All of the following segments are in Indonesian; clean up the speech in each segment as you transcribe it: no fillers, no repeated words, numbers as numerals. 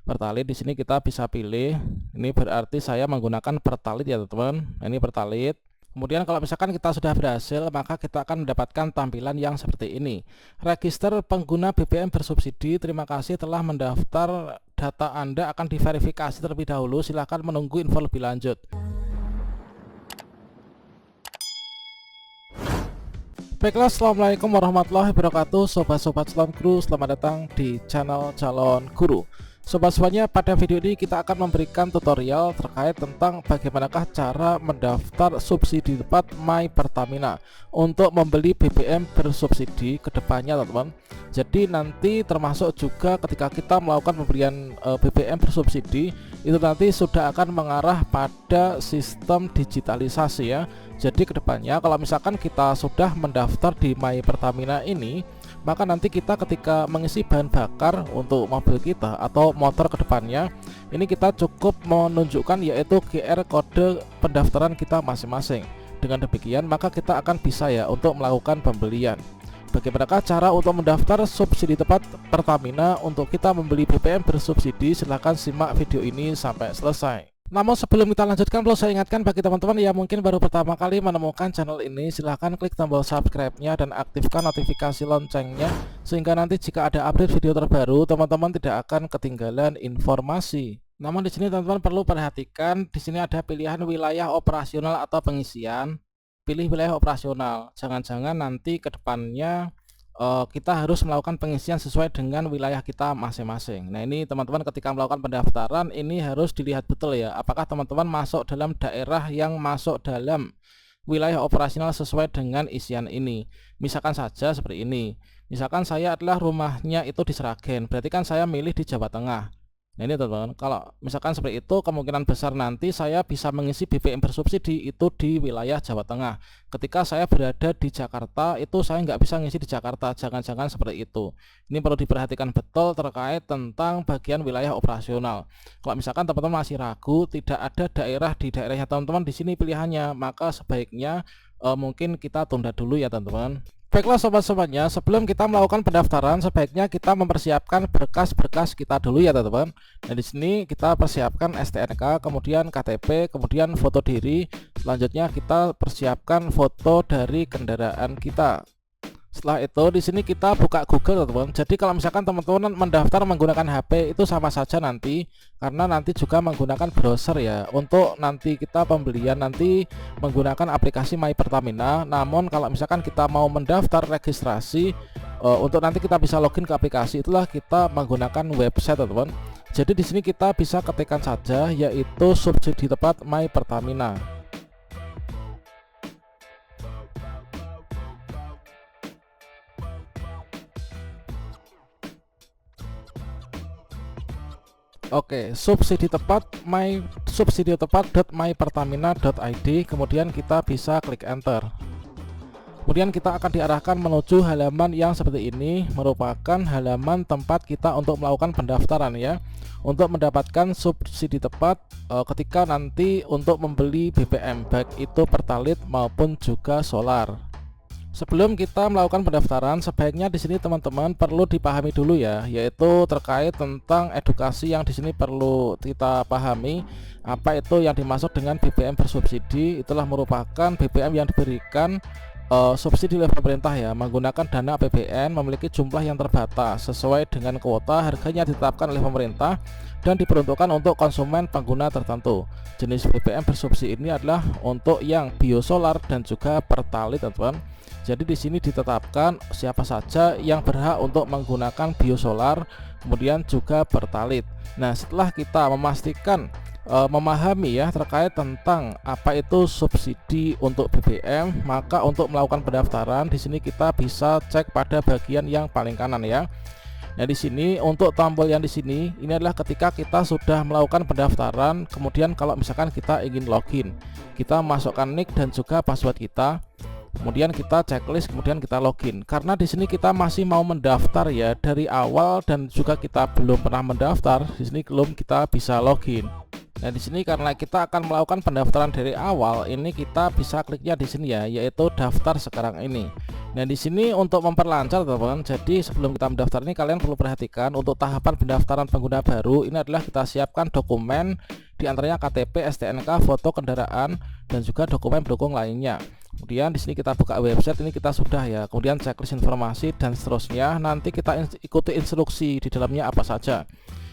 Pertalite di sini kita bisa pilih. Ini berarti saya menggunakan Pertalite ya teman-teman. Nah, ini Pertalite. Kemudian kalau misalkan kita sudah berhasil, maka kita akan mendapatkan tampilan yang seperti ini. Register pengguna BBM bersubsidi. Terima kasih telah mendaftar. Data Anda akan diverifikasi terlebih dahulu. Silahkan menunggu info lebih lanjut. Baiklah, assalamualaikum warahmatullahi wabarakatuh. Sobat-sobat calon guru, selamat datang di channel calon guru. Sobat-sobatnya, pada video ini kita akan memberikan tutorial terkait tentang bagaimanakah cara mendaftar subsidi tepat My Pertamina untuk membeli BBM bersubsidi ke depannya, teman-teman. Jadi nanti termasuk juga ketika kita melakukan pembelian BBM bersubsidi, itu nanti sudah akan mengarah pada sistem digitalisasi ya. Jadi kedepannya kalau misalkan kita sudah mendaftar di My Pertamina ini, maka nanti kita ketika mengisi bahan bakar untuk mobil kita atau motor kedepannya, ini kita cukup menunjukkan yaitu QR kode pendaftaran kita masing-masing. Dengan demikian maka kita akan bisa ya untuk melakukan pembelian. Bagaimanakah cara untuk mendaftar subsidi tepat Pertamina untuk kita membeli BBM bersubsidi? Silahkan simak video ini sampai selesai. Namun sebelum kita lanjutkan, perlu saya ingatkan bagi teman-teman yang mungkin baru pertama kali menemukan channel ini, silahkan klik tombol subscribe-nya dan aktifkan notifikasi loncengnya, sehingga nanti jika ada update video terbaru, teman-teman tidak akan ketinggalan informasi. Namun di sini teman-teman perlu perhatikan, di sini ada pilihan wilayah operasional atau pengisian. Pilih wilayah operasional, jangan-jangan nanti ke depannya kita harus melakukan pengisian sesuai dengan wilayah kita masing-masing. Nah, ini teman-teman ketika melakukan pendaftaran ini harus dilihat betul ya, apakah teman-teman masuk dalam daerah yang masuk dalam wilayah operasional sesuai dengan isian ini. Misalkan saja seperti ini, misalkan saya adalah rumahnya itu di Sragen, berarti kan saya milih di Jawa Tengah. Nah, ini teman-teman, kalau misalkan seperti itu, kemungkinan besar nanti saya bisa mengisi BBM bersubsidi itu di wilayah Jawa Tengah. Ketika saya berada di Jakarta, itu saya nggak bisa ngisi di Jakarta, jangan-jangan seperti itu. Ini perlu diperhatikan betul terkait tentang bagian wilayah operasional. Kalau misalkan teman-teman masih ragu, tidak ada daerah di daerahnya teman-teman di sini pilihannya, maka sebaiknya mungkin kita tunda dulu ya teman-teman. Baiklah sobat-sobatnya, sebelum kita melakukan pendaftaran sebaiknya kita mempersiapkan berkas-berkas kita dulu ya teman-teman. Nah, di sini kita persiapkan STNK, kemudian KTP, kemudian foto diri. Selanjutnya kita persiapkan foto dari kendaraan kita. Setelah itu di sini kita buka Google teman-teman. Jadi kalau misalkan teman-teman mendaftar menggunakan HP itu sama saja nanti, karena nanti juga menggunakan browser ya. Untuk nanti kita pembelian nanti menggunakan aplikasi My Pertamina. Namun kalau misalkan kita mau mendaftar registrasi untuk nanti kita bisa login ke aplikasi, itulah kita menggunakan website teman-teman. Jadi di sini kita bisa ketikkan saja yaitu subsidi tepat My Pertamina. Oke, subsidi tepat.mypertamina.id, kemudian kita bisa klik enter. Kemudian kita akan diarahkan menuju halaman yang seperti ini, merupakan halaman tempat kita untuk melakukan pendaftaran ya. Untuk mendapatkan subsidi tepat ketika nanti untuk membeli BBM, baik itu Pertalite maupun juga solar. Sebelum kita melakukan pendaftaran, sebaiknya di sini teman-teman perlu dipahami dulu ya, yaitu terkait tentang edukasi yang di sini perlu kita pahami. Apa itu yang dimaksud dengan BBM bersubsidi? Itulah merupakan BBM yang diberikan subsidi oleh pemerintah ya, menggunakan dana APBN, memiliki jumlah yang terbatas sesuai dengan kuota, harganya ditetapkan oleh pemerintah dan diperuntukkan untuk konsumen pengguna tertentu. Jenis BBM bersubsidi ini adalah untuk yang biosolar dan juga Pertalite teman-teman. Jadi di sini ditetapkan siapa saja yang berhak untuk menggunakan biosolar, kemudian juga Pertalite. Nah, setelah kita memastikan memahami ya terkait tentang apa itu subsidi untuk BBM, maka untuk melakukan pendaftaran di sini kita bisa cek pada bagian yang paling kanan ya. Nah, di sini untuk tombol yang di sini ini adalah ketika kita sudah melakukan pendaftaran, kemudian kalau misalkan kita ingin login, kita masukkan nick dan juga password kita. Kemudian kita checklist, kemudian kita login. Karena di sini kita masih mau mendaftar ya dari awal dan juga kita belum pernah mendaftar, di sini belum kita bisa login. Nah, di sini karena kita akan melakukan pendaftaran dari awal, ini kita bisa kliknya di sini ya, yaitu daftar sekarang ini. Nah, di sini untuk memperlancar teman-teman. Jadi sebelum kita mendaftar ini kalian perlu perhatikan untuk tahapan pendaftaran pengguna baru ini adalah kita siapkan dokumen diantaranya KTP, STNK, foto kendaraan dan juga dokumen pendukung lainnya. Kemudian di sini kita buka website, ini kita sudah ya. Kemudian checklist informasi dan seterusnya. Nanti kita ikuti instruksi di dalamnya apa saja.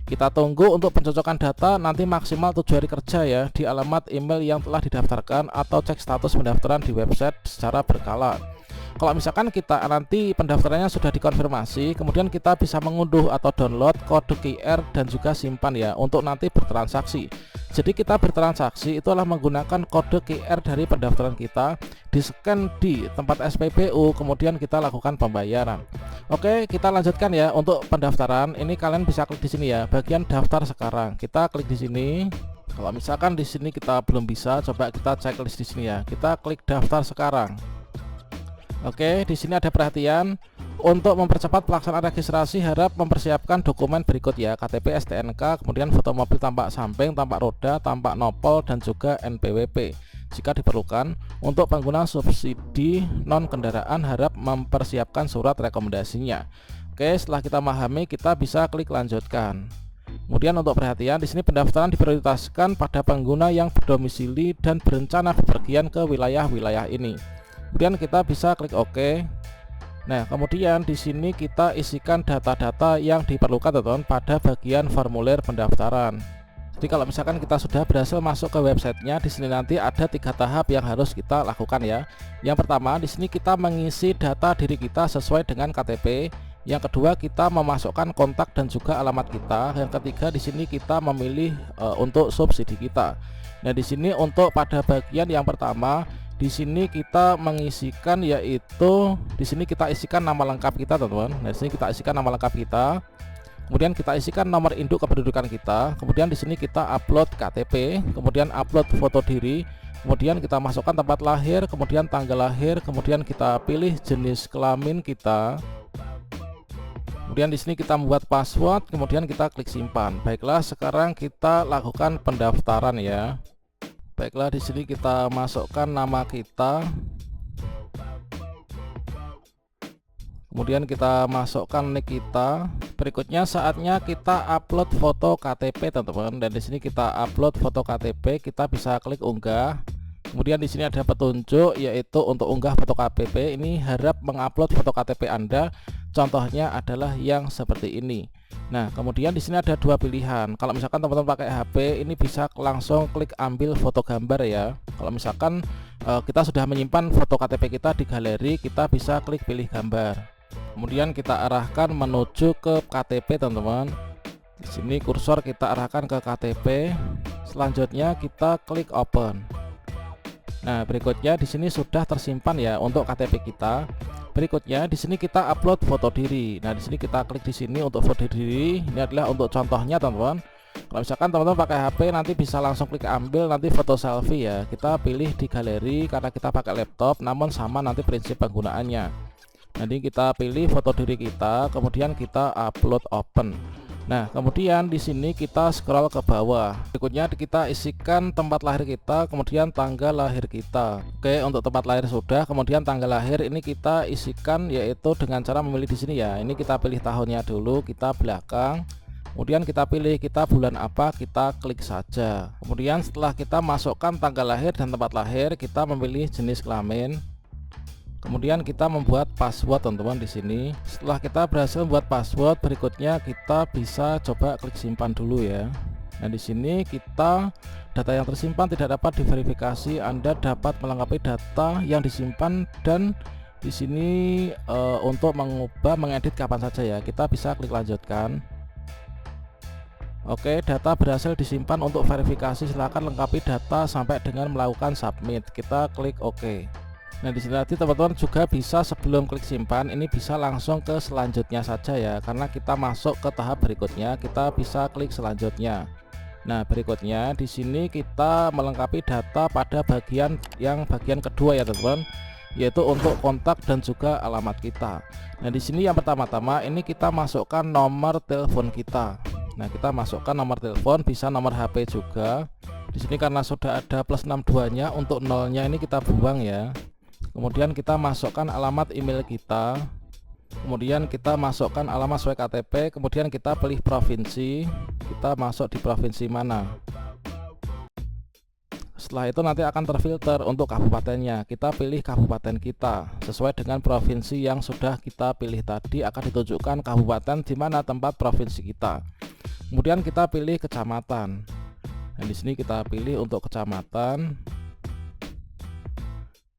Kita tunggu untuk pencocokan data nanti maksimal 7 hari kerja ya di alamat email yang telah didaftarkan atau cek status pendaftaran di website secara berkala. Kalau misalkan kita nanti pendaftarannya sudah dikonfirmasi, kemudian kita bisa mengunduh atau download kode QR dan juga simpan ya untuk nanti bertransaksi. Jadi kita bertransaksi itu adalah menggunakan kode QR dari pendaftaran kita, di-scan di tempat SPBU, kemudian kita lakukan pembayaran. Oke, kita lanjutkan ya untuk pendaftaran. Ini kalian bisa klik di sini ya, bagian daftar sekarang. Kita klik di sini. Kalau misalkan di sini kita belum bisa, coba kita checklist di sini ya. Kita klik daftar sekarang. Oke, di sini ada perhatian untuk mempercepat pelaksanaan registrasi harap mempersiapkan dokumen berikut ya, KTP, STNK, kemudian foto mobil tampak samping, tampak roda, tampak nopol dan juga NPWP. Jika diperlukan untuk pengguna subsidi non kendaraan harap mempersiapkan surat rekomendasinya. Oke, setelah kita memahami kita bisa klik lanjutkan. Kemudian untuk perhatian di sini pendaftaran diprioritaskan pada pengguna yang berdomisili dan berencana bepergian ke wilayah-wilayah ini. Kemudian kita bisa klik OK. Nah, kemudian di sini kita isikan data-data yang diperlukan teman-teman pada bagian formulir pendaftaran. Jadi kalau misalkan kita sudah berhasil masuk ke websitenya, di sini nanti ada 3 tahap yang harus kita lakukan ya. Yang pertama, di sini kita mengisi data diri kita sesuai dengan KTP. Yang kedua, kita memasukkan kontak dan juga alamat kita. Yang ketiga, di sini kita memilih untuk subsidi kita. Nah, di sini untuk pada bagian yang pertama, di sini kita mengisikan yaitu di sini kita isikan nama lengkap kita teman-teman. Nah, di sini kita isikan nama lengkap kita. Kemudian kita isikan nomor induk kependudukan kita. Kemudian di sini kita upload KTP, kemudian upload foto diri. Kemudian kita masukkan tempat lahir, kemudian tanggal lahir, kemudian kita pilih jenis kelamin kita. Kemudian di sini kita membuat password, kemudian kita klik simpan. Baiklah, sekarang kita lakukan pendaftaran ya. Baiklah, di sini kita masukkan nama kita. Kemudian kita masukkan nick kita. Berikutnya saatnya kita upload foto KTP teman-teman. Dan di sini kita upload foto KTP, kita bisa klik unggah. Kemudian di sini ada petunjuk yaitu untuk unggah foto KTP. Ini harap mengupload foto KTP Anda. Contohnya adalah yang seperti ini. Nah, kemudian di sini ada 2 pilihan. Kalau misalkan teman-teman pakai HP, ini bisa langsung klik ambil foto gambar ya. Kalau misalkan kita sudah menyimpan foto KTP kita di galeri, kita bisa klik pilih gambar. Kemudian kita arahkan menuju ke KTP teman-teman. Di sini kursor kita arahkan ke KTP. Selanjutnya kita klik open. Nah, berikutnya di sini sudah tersimpan ya untuk KTP kita. Berikutnya di sini kita upload foto diri. Nah, di sini kita klik di sini untuk foto diri. Ini adalah untuk contohnya teman-teman. Kalau misalkan teman-teman pakai HP nanti bisa langsung klik ambil nanti foto selfie ya. Kita pilih di galeri karena kita pakai laptop, namun sama nanti prinsip penggunaannya. Nanti kita pilih foto diri kita, kemudian kita upload open. Nah, kemudian di sini kita scroll ke bawah. Berikutnya kita isikan tempat lahir kita, kemudian tanggal lahir kita. Oke, untuk tempat lahir sudah, kemudian tanggal lahir ini kita isikan yaitu dengan cara memilih di sini ya. Ini kita pilih tahunnya dulu, kita belakang. Kemudian kita pilih kita bulan apa, kita klik saja. Kemudian setelah kita masukkan tanggal lahir dan tempat lahir, kita memilih jenis kelamin. Kemudian kita membuat password teman-teman di sini. Setelah kita berhasil membuat password, berikutnya kita bisa coba klik simpan dulu ya. Nah, di sini kita data yang tersimpan tidak dapat diverifikasi. Anda dapat melengkapi data yang disimpan dan di sini untuk mengubah, mengedit kapan saja ya. Kita bisa klik lanjutkan. Oke, data berhasil disimpan untuk verifikasi. Silahkan lengkapi data sampai dengan melakukan submit. Kita klik OK. Nah, di sini nanti teman-teman juga bisa sebelum klik simpan ini bisa langsung ke selanjutnya saja ya, karena kita masuk ke tahap berikutnya. Kita bisa klik selanjutnya. Nah, berikutnya di sini kita melengkapi data pada bagian kedua ya teman-teman, yaitu untuk kontak dan juga alamat kita. Nah, di sini yang pertama-tama ini kita masukkan nomor telepon kita. Nah, kita masukkan nomor telepon, bisa nomor HP juga. Di sini karena sudah ada plus 62-nya, untuk nolnya ini kita buang ya. Kemudian kita masukkan alamat email kita. Kemudian kita masukkan alamat sesuai KTP, kemudian kita pilih provinsi. Kita masuk di provinsi mana. Setelah itu nanti akan terfilter untuk kabupatennya. Kita pilih kabupaten kita sesuai dengan provinsi yang sudah kita pilih tadi, akan ditunjukkan kabupaten di mana tempat provinsi kita. Kemudian kita pilih kecamatan. Dan di sini kita pilih untuk kecamatan.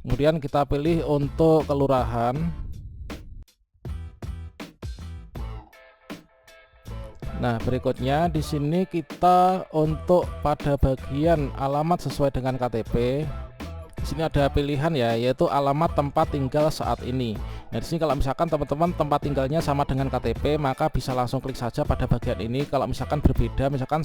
Kemudian kita pilih untuk kelurahan. Nah, berikutnya di sini kita untuk pada bagian alamat sesuai dengan KTP. Di sini ada pilihan ya, yaitu alamat tempat tinggal saat ini. Nah, di sini kalau misalkan teman-teman tempat tinggalnya sama dengan KTP, maka bisa langsung klik saja pada bagian ini. Kalau misalkan berbeda, misalkan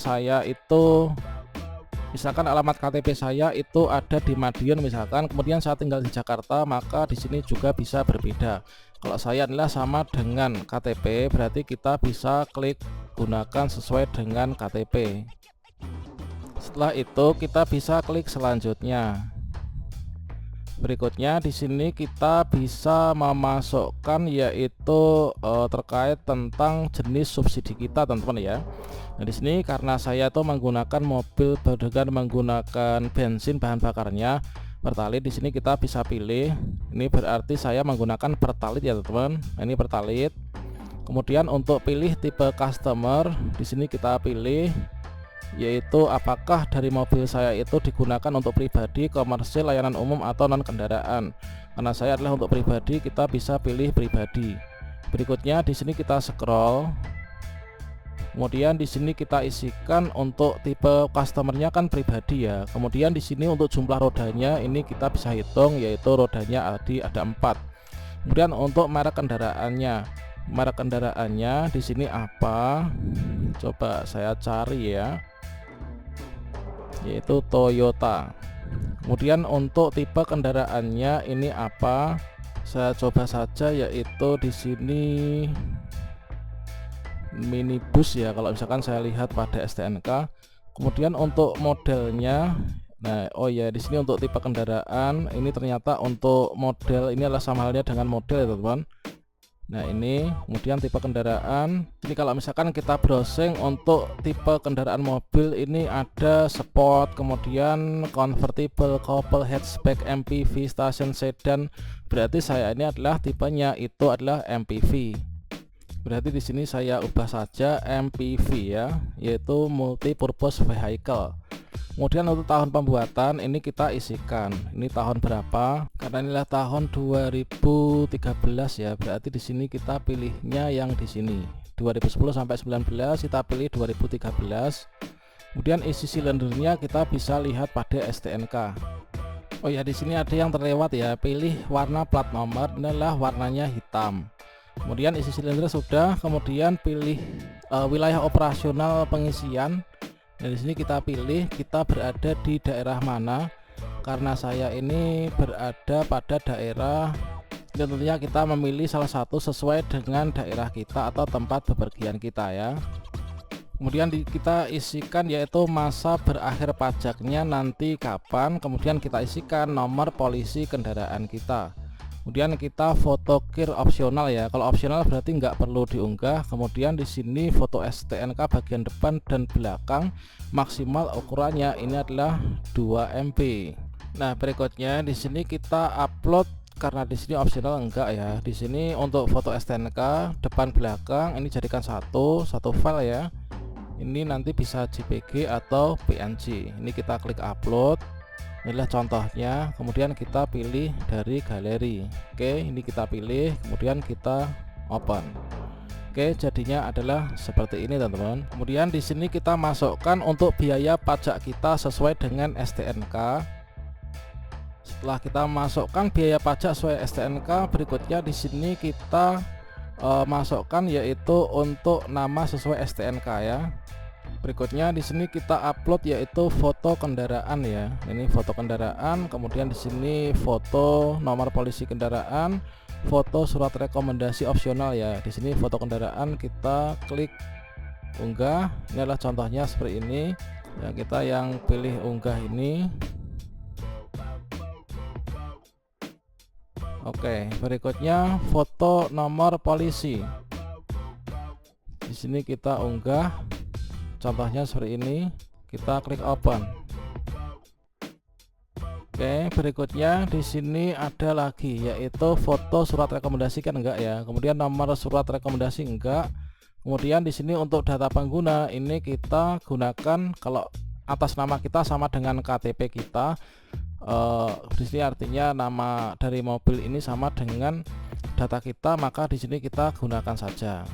alamat KTP saya itu ada di Madiun misalkan, kemudian saya tinggal di Jakarta, maka di sini juga bisa berbeda. Kalau saya adalah sama dengan KTP, berarti kita bisa klik gunakan sesuai dengan KTP. Setelah itu kita bisa klik selanjutnya. Berikutnya di sini kita bisa memasukkan yaitu terkait tentang jenis subsidi kita, teman-teman ya. Nah, di sini karena saya tuh menggunakan mobil dengan menggunakan bensin bahan bakarnya Pertalite, di sini kita bisa pilih. Ini berarti saya menggunakan Pertalite ya, teman-teman. Nah, ini Pertalite. Kemudian untuk pilih tipe customer, di sini kita pilih yaitu apakah dari mobil saya itu digunakan untuk pribadi, komersil, layanan umum atau non kendaraan. Karena saya adalah untuk pribadi, kita bisa pilih pribadi. Berikutnya di sini kita scroll. Kemudian di sini kita isikan untuk tipe customernya kan pribadi ya. Kemudian di sini untuk jumlah rodanya ini kita bisa hitung, yaitu rodanya ada 4. Kemudian untuk merek kendaraannya di sini apa? Coba saya cari ya, yaitu Toyota. Kemudian untuk tipe kendaraannya ini apa? Saya coba saja, yaitu di sini minibus ya, kalau misalkan saya lihat pada STNK. Kemudian untuk modelnya, nah oh ya, di sini untuk tipe kendaraan ini ternyata untuk model ini adalah sama halnya dengan model ya, teman-teman. Nah, ini kemudian tipe kendaraan. Ini kalau misalkan kita browsing untuk tipe kendaraan mobil ini ada sport, kemudian convertible, couple, hatchback, MPV, station sedan. Berarti saya ini adalah tipenya itu adalah MPV. Berarti di sini saya ubah saja MPV ya, yaitu multi purpose vehicle. Kemudian untuk tahun pembuatan ini kita isikan, ini tahun berapa, karena inilah tahun 2013 ya, berarti di sini kita pilihnya yang di sini 2010 sampai 19, kita pilih 2013. Kemudian isi silindernya kita bisa lihat pada STNK. Oh ya, di sini ada yang terlewat ya, pilih warna plat nomor, inilah warnanya hitam. Kemudian isi silinder sudah, kemudian pilih wilayah operasional pengisian. Nah, di sini kita pilih kita berada di daerah mana. Karena saya ini berada pada daerah, tentunya kita memilih salah satu sesuai dengan daerah kita atau tempat bepergian kita ya. Kemudian kita isikan yaitu masa berakhir pajaknya nanti kapan. Kemudian kita isikan nomor polisi kendaraan kita. Kemudian kita foto kir opsional ya. Kalau opsional berarti nggak perlu diunggah. Kemudian di sini foto STNK bagian depan dan belakang, maksimal ukurannya ini adalah 2 MB. Nah, berikutnya di sini kita upload, karena di sini opsional enggak ya. Di sini untuk foto STNK depan belakang ini jadikan satu file ya. Ini nanti bisa JPG atau PNG. Ini kita klik upload. Inilah contohnya, kemudian kita pilih dari galeri. Oke, ini kita pilih, kemudian kita open. Oke, jadinya adalah seperti ini, teman-teman. Kemudian di sini kita masukkan untuk biaya pajak kita sesuai dengan STNK. Setelah kita masukkan biaya pajak sesuai STNK, berikutnya di sini kita masukkan yaitu untuk nama sesuai STNK ya. Berikutnya di sini kita upload yaitu foto kendaraan ya. Ini foto kendaraan, kemudian di sini foto nomor polisi kendaraan, foto surat rekomendasi opsional ya. Di sini foto kendaraan kita klik unggah. Ini adalah contohnya seperti ini ya, kita yang pilih unggah ini. Oke, berikutnya foto nomor polisi. Di sini kita unggah, contohnya seperti ini. Kita klik open. Oke, berikutnya di sini ada lagi, yaitu foto surat rekomendasi, kan enggak ya. Kemudian nomor surat rekomendasi enggak. Kemudian di sini untuk data pengguna ini kita gunakan kalau atas nama kita sama dengan KTP kita. Di sini artinya nama dari mobil ini sama dengan data kita, maka di sini kita gunakan saja.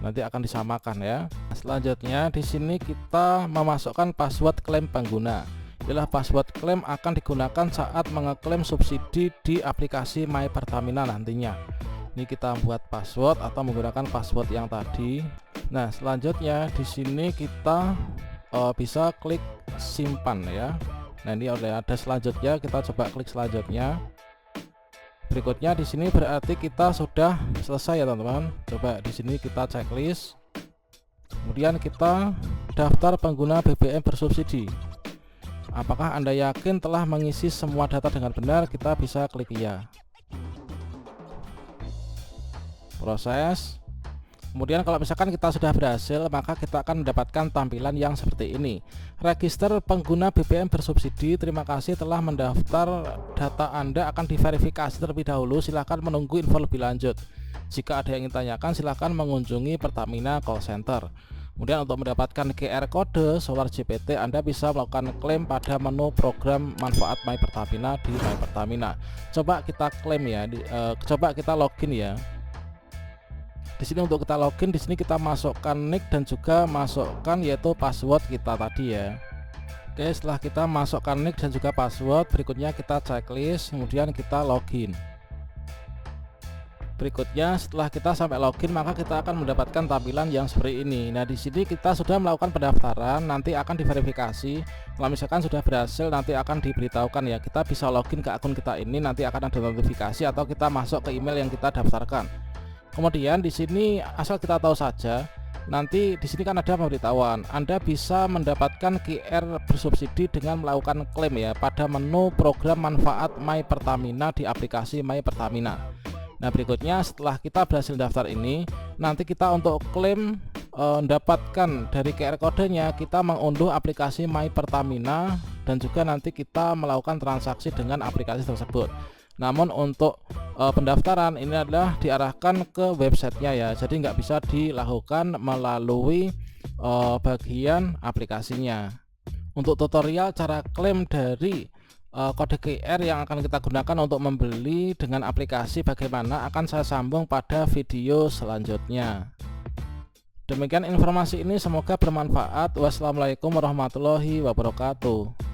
Nanti akan disamakan ya. Selanjutnya di sini kita memasukkan password klaim pengguna. Inilah password klaim akan digunakan saat mengeklaim subsidi di aplikasi My Pertamina nantinya. Ini kita buat password atau menggunakan password yang tadi. Nah, selanjutnya di sini kita bisa klik simpan ya. Nah, ini udah ada selanjutnya, kita coba klik selanjutnya. Berikutnya di sini berarti kita sudah selesai ya teman-teman. Coba di sini kita checklist. Kemudian kita daftar pengguna BBM bersubsidi. Apakah Anda yakin telah mengisi semua data dengan benar? Kita bisa klik ya. Proses. Kemudian kalau misalkan kita sudah berhasil, maka kita akan mendapatkan tampilan yang seperti ini. Register pengguna BBM bersubsidi, terima kasih telah mendaftar, data Anda akan diverifikasi terlebih dahulu, silahkan menunggu info lebih lanjut. Jika ada yang ingin tanyakan, silahkan mengunjungi Pertamina Call Center. Kemudian untuk mendapatkan QR kode Solar GPT, Anda bisa melakukan klaim pada menu program manfaat My Pertamina di My Pertamina. Coba kita klaim ya, coba kita login ya. Di sini untuk kita login, di sini kita masukkan nick dan juga masukkan yaitu password kita tadi ya. Oke, setelah kita masukkan nick dan juga password, berikutnya kita checklist, kemudian kita login. Berikutnya setelah kita sampai login, maka kita akan mendapatkan tampilan yang seperti ini. Nah, di sini kita sudah melakukan pendaftaran, nanti akan diverifikasi. Kalau misalkan sudah berhasil, nanti akan diberitahukan ya. Kita bisa login ke akun kita ini, nanti akan ada notifikasi atau kita masuk ke email yang kita daftarkan. Kemudian di sini asal kita tahu saja, nanti di sini kan ada pemberitahuan Anda bisa mendapatkan QR bersubsidi dengan melakukan klaim ya pada menu program manfaat My Pertamina di aplikasi My Pertamina. Nah, berikutnya setelah kita berhasil daftar ini, nanti kita untuk klaim mendapatkan dari QR kodenya, kita mengunduh aplikasi My Pertamina dan juga nanti kita melakukan transaksi dengan aplikasi tersebut. Namun untuk pendaftaran ini adalah diarahkan ke websitenya ya, jadi nggak bisa dilakukan melalui bagian aplikasinya. Untuk tutorial cara klaim dari kode QR yang akan kita gunakan untuk membeli dengan aplikasi bagaimana akan saya sambung pada video selanjutnya. Demikian informasi ini, semoga bermanfaat. Wassalamualaikum warahmatullahi wabarakatuh.